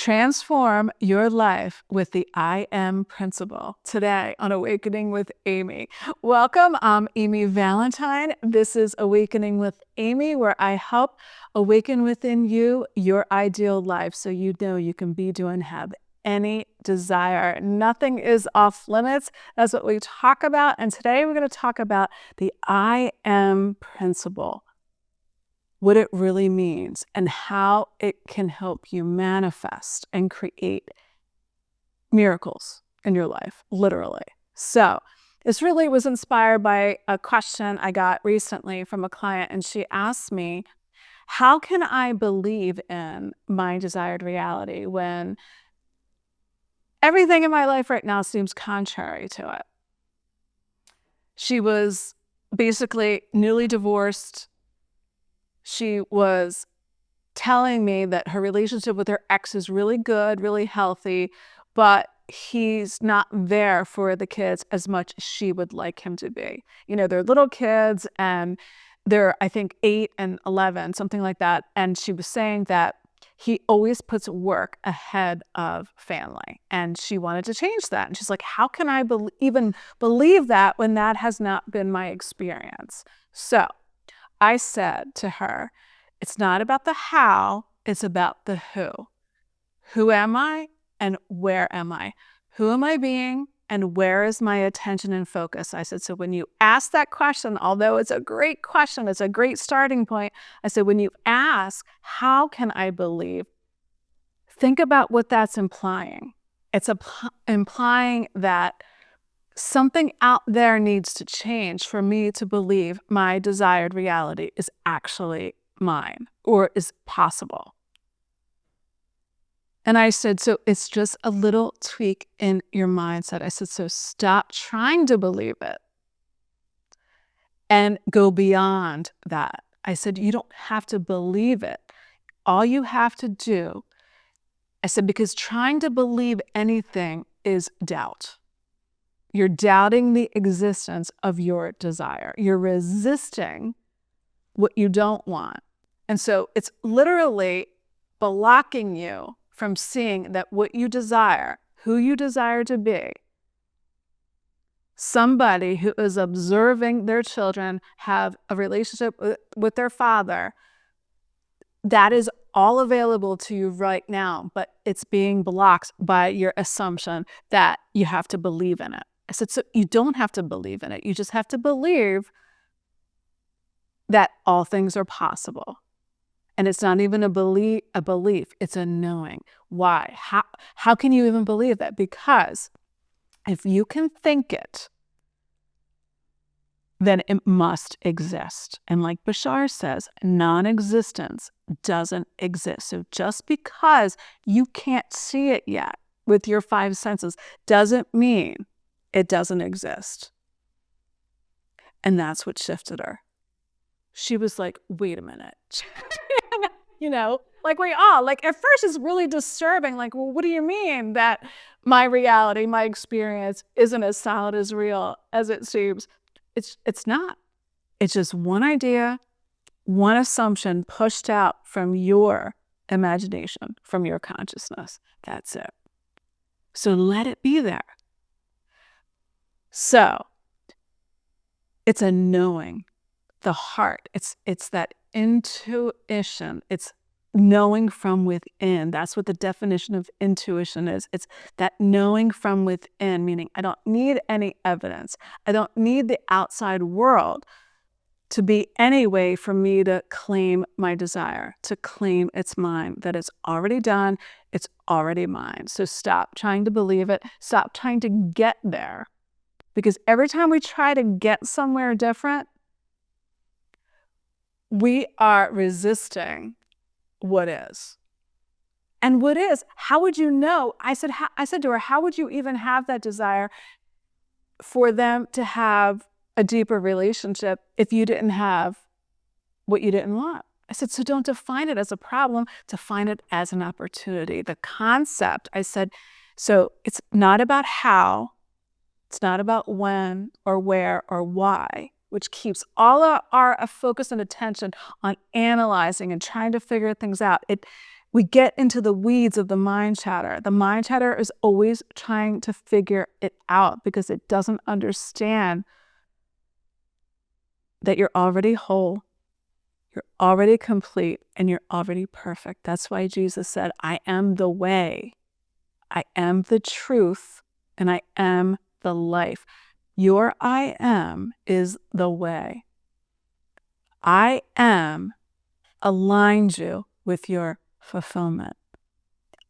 Transform your life with the I Am principle today on Awakening with Amy. Welcome, I'm Amy Valentine. This is Awakening with Amy, where I help awaken within you your ideal life so you know you can be, do, and have any desire. Nothing is off limits. That's what we talk about. And today we're going to talk about the I Am principle. What it really means and how it can help you manifest and create miracles in your life, literally. So this really was inspired by a question I got recently from a client, and she asked me, how can I believe in my desired reality when everything in my life right now seems contrary to it? She was basically newly divorced. She was telling me that her relationship with her ex is really good, really healthy, but he's not there for the kids as much as she would like him to be. You know, they're little kids and they're, I think, 8 and 11, something like that. And she was saying that he always puts work ahead of family. And she wanted to change that. And she's like, how can I even believe that when that has not been my experience? So I said to her, it's not about the how, it's about the who. Who am I and where am I? Who am I being and where is my attention and focus? I said, so when you ask that question, although it's a great question, it's a great starting point, I said, when you ask, how can I believe? Think about what that's implying. It's implying that something out there needs to change for me to believe my desired reality is actually mine or is possible. And I said, so it's just a little tweak in your mindset. I said, so stop trying to believe it and go beyond that. I said, you don't have to believe it. All you have to do, I said, because trying to believe anything is doubt. You're doubting the existence of your desire. You're resisting what you don't want. And so it's literally blocking you from seeing that what you desire, who you desire to be, somebody who is observing their children have a relationship with their father, that is all available to you right now, but it's being blocked by your assumption that you have to believe in it. I said, so you don't have to believe in it. You just have to believe that all things are possible. And it's not even a belief, it's a knowing. Why? How can you even believe that? Because if you can think it, then it must exist. And like Bashar says, non-existence doesn't exist. So just because you can't see it yet with your 5 senses doesn't mean it doesn't exist. And that's what shifted her. She was like, wait a minute. You know, like we all, like at first it's really disturbing. Like, well, what do you mean that my reality, my experience isn't as solid as real as it seems? It's not. It's just one idea, one assumption pushed out from your imagination, from your consciousness. That's it. So let it be there. So it's a knowing, the heart. It's that intuition. It's knowing from within. That's what the definition of intuition is. It's that knowing from within, meaning I don't need any evidence. I don't need the outside world to be any way for me to claim my desire, to claim it's mine, that it's already done, it's already mine. So stop trying to believe it. Stop trying to get there. Because every time we try to get somewhere different, we are resisting what is. And what is, how would you know? I said to her, how would you even have that desire for them to have a deeper relationship if you didn't have what you didn't want? I said, so don't define it as a problem, define it as an opportunity. The concept, I said, so it's not about how, it's not about when or where or why, which keeps all our focus and attention on analyzing and trying to figure things out. We get into the weeds of the mind chatter. The mind chatter is always trying to figure it out because it doesn't understand that you're already whole, you're already complete, and you're already perfect. That's why Jesus said, I am the way, I am the truth, and I am the life. Your I am is the way. I am aligns you with your fulfillment.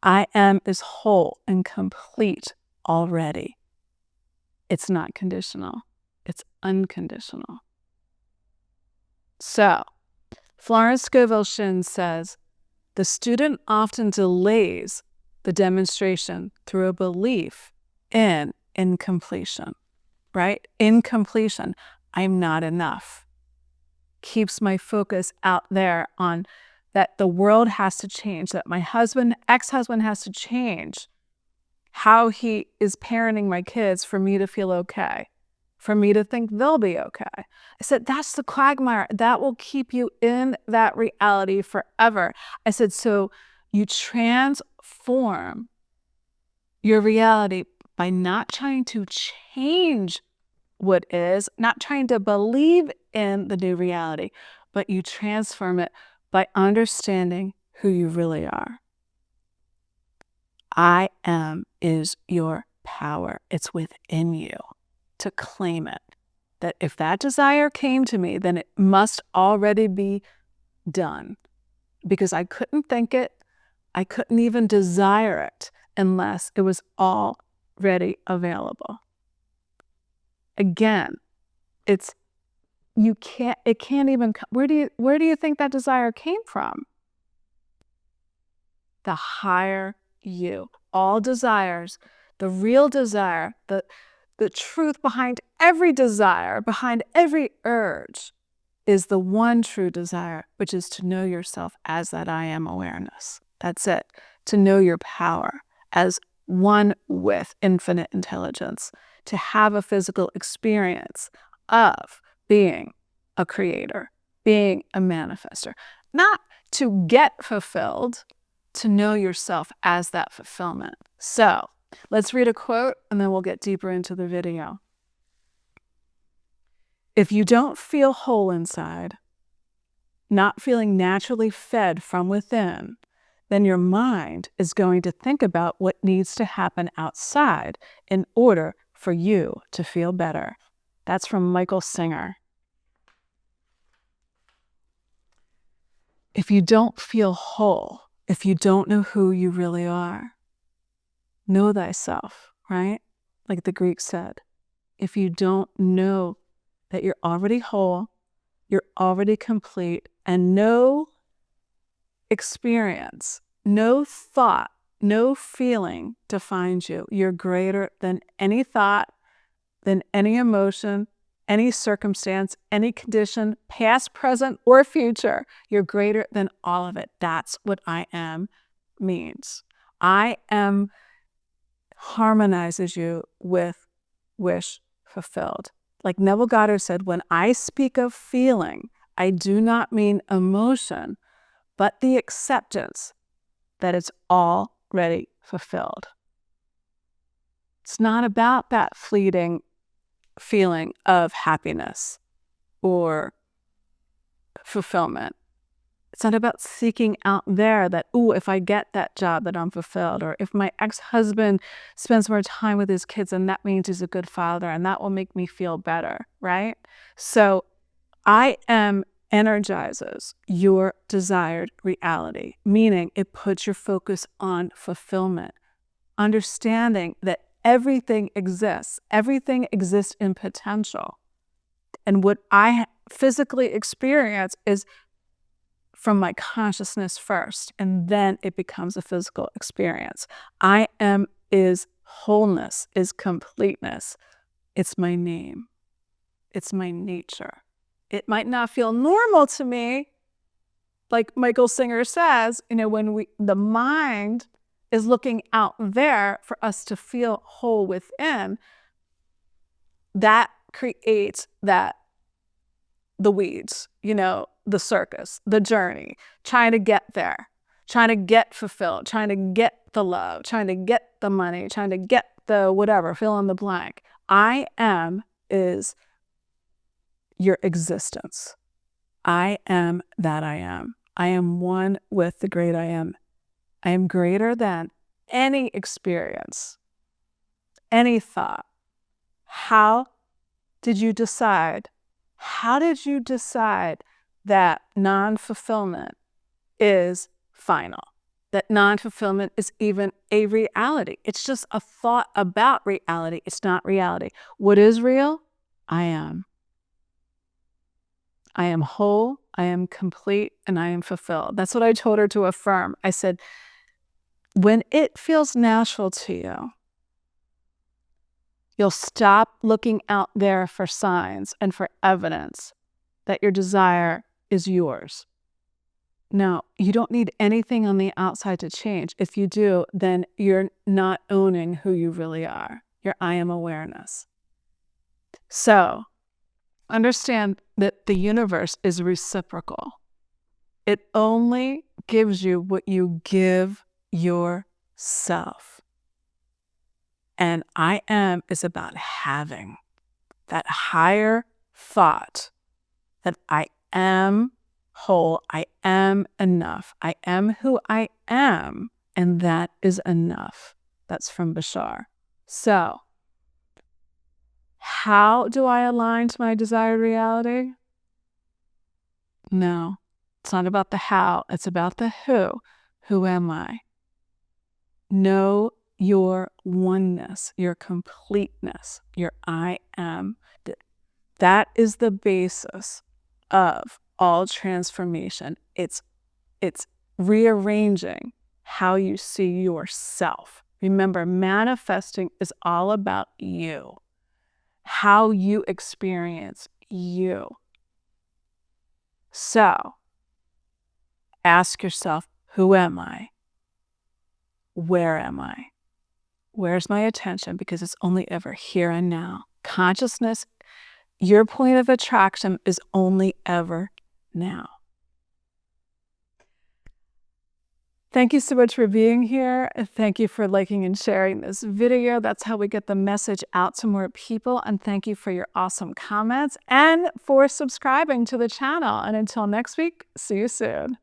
I am is whole and complete already. It's not conditional. It's unconditional. So, Florence Scovel Shinn says, the student often delays the demonstration through a belief in incompletion, right? Incompletion. I'm not enough. Keeps my focus out there on that the world has to change, that my ex-husband has to change how he is parenting my kids for me to feel okay, for me to think they'll be okay. I said, that's the quagmire. That will keep you in that reality forever. I said, so you transform your reality by not trying to change what is, not trying to believe in the new reality, but you transform it by understanding who you really are. I am is your power. It's within you to claim it. That if that desire came to me, then it must already be done. Because I couldn't think it, I couldn't even desire it unless it was already available. Again, it can't even, where do you think that desire came from? The higher you. All desires, the real desire, the truth behind every desire, behind every urge, is the one true desire, which is to know yourself as that I am awareness. That's it. To know your power as one with infinite intelligence, to have a physical experience of being a creator, being a manifester, not to get fulfilled, to know yourself as that fulfillment. So let's read a quote and then we'll get deeper into the video. If you don't feel whole inside, not feeling naturally fed from within, then your mind is going to think about what needs to happen outside in order for you to feel better. That's from Michael Singer. If you don't feel whole, if you don't know who you really are, know thyself, right? Like the Greeks said. If you don't know that you're already whole, you're already complete, and no experience, no thought, no feeling defines you. You're greater than any thought, than any emotion, any circumstance, any condition, past, present, or future. You're greater than all of it. That's what I am means. I am harmonizes you with wish fulfilled. Like Neville Goddard said, when I speak of feeling, I do not mean emotion, but the acceptance that it's already fulfilled. It's not about that fleeting feeling of happiness or fulfillment. It's not about seeking out there that, ooh, if I get that job that I'm fulfilled, or if my ex-husband spends more time with his kids and that means he's a good father and that will make me feel better, right? So I am energizes your desired reality, meaning it puts your focus on fulfillment, understanding that everything exists in potential. And what I physically experience is from my consciousness first, and then it becomes a physical experience. I am is wholeness, is completeness. It's my name. It's my nature. It might not feel normal to me, like Michael Singer says, when the mind is looking out there for us to feel whole within, that creates the weeds, the circus, the journey, trying to get there. trying to get fulfilled, trying to get the love, trying to get the money, trying to get the whatever, fill in the blank. I am is your existence. I am that I am. I am one with the great I am. I am greater than any experience, any thought. How did you decide? How did you decide that non-fulfillment is final? That non-fulfillment is even a reality? It's just a thought about reality. It's not reality. What is real? I am. I am whole, I am complete, and I am fulfilled. That's what I told her to affirm. I said, when it feels natural to you, you'll stop looking out there for signs and for evidence that your desire is yours. Now, you don't need anything on the outside to change. If you do, then you're not owning who you really are, your I am awareness. So, understand that the universe is reciprocal. It only gives you what you give yourself. And I am is about having that higher thought that I am whole, I am enough, I am who I am, and that is enough. That's from Bashar. So, how do I align to my desired reality? No, it's not about the how, it's about the who. Who am I? Know your oneness, your completeness, your I am. That is the basis of all transformation. It's rearranging how you see yourself. Remember, manifesting is all about you, how you experience you. So, ask yourself, who am I? Where am I? Where's my attention? Because it's only ever here and now. Consciousness, your point of attraction is only ever now. Thank you so much for being here. Thank you for liking and sharing this video. That's how we get the message out to more people. And thank you for your awesome comments and for subscribing to the channel. And until next week, see you soon.